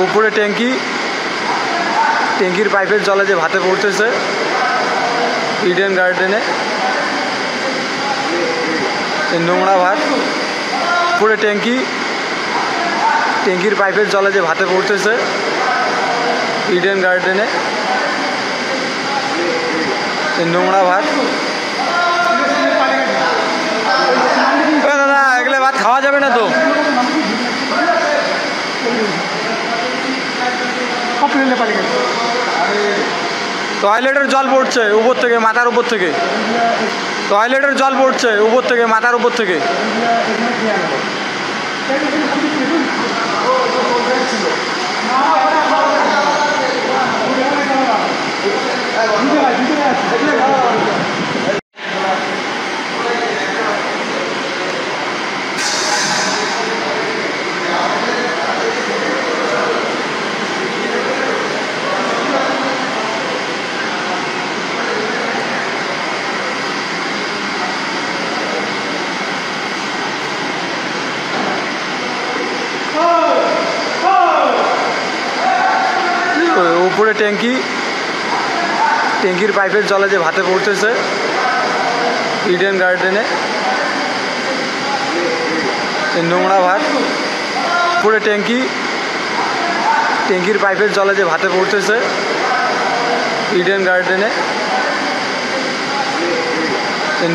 উপরে ট্যাঙ্কির পাইপের জলে যে ভাতে পড়তেছে ইডেন গার্ডেনে নোংরা ভাত। উপরে ট্যাঙ্কির পাইপের জলে যে ভাতে পড়তেছে ইডেন গার্ডেনে নোংরা ভাত। দাদা এগুলো ভাত খাওয়া যাবে না তো। টয়লেটের জল পড়ছে উপর থেকে, মাথার উপর থেকে। টয়লেটের জল পড়ছে উপর থেকে, মাথার উপর থেকে। উপরে ট্যাঙ্কির পাইপের জলে যে ভাতে পড়তেছে ইডেন গার্ডেনে নোংরা ভাত। উপরে ট্যাঙ্কির পাইপের জলে যে ভাতে পড়তেছে ইডেন গার্ডেনে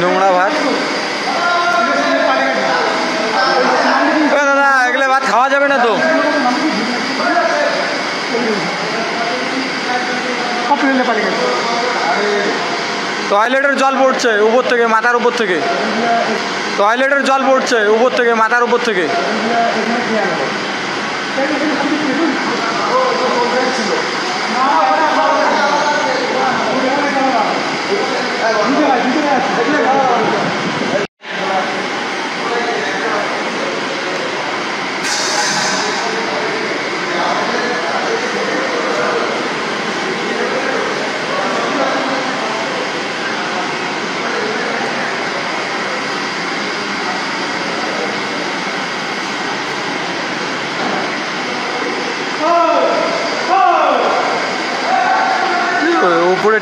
নোংরা ভাত। দাদা এগুলো ভাত খাওয়া যাবে না তো। টয়লেটের জল পড়ছে উপর থেকে, মাথার উপর থেকে। টয়লেটের জল পড়ছে উপর থেকে, মাথার উপর থেকে। উপরে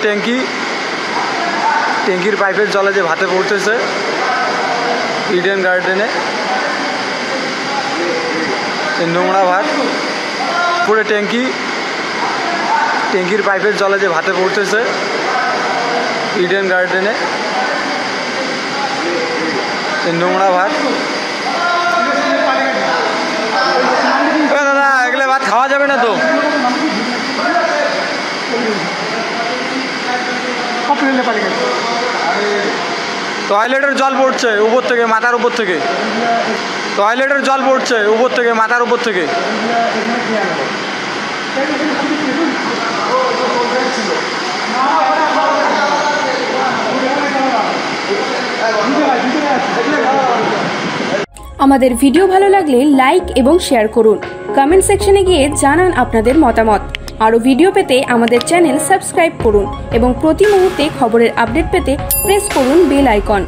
ট্যাঙ্কির পাইপের জলে যে ভাতে পড়তেছে ইডেন গার্ডেনে নোংরা ভাত। উপরে ট্যাঙ্কির পাইপের জলে যে ভাতে পড়তেছে ইডেন গার্ডেনে নোংরা ভাত। দাদা এগুলো ভাত খাওয়া যাবে না তো। টয়লেটের জল পড়ছে উপর থেকে, মাথার উপর থেকে। টয়লেটের জল পড়ছে উপর থেকে, মাথার উপর থেকে। আমাদের ভিডিও ভালো লাগলে লাইক এবং শেয়ার করুন। কমেন্ট সেকশনে গিয়ে জানান আপনাদের মতামত। আরও ভিডিও পেতে আমাদের চ্যানেল সাবস্ক্রাইব করুন এবং প্রতি মুহূর্তে খবরের আপডেট পেতে প্রেস করুন বেল আইকন।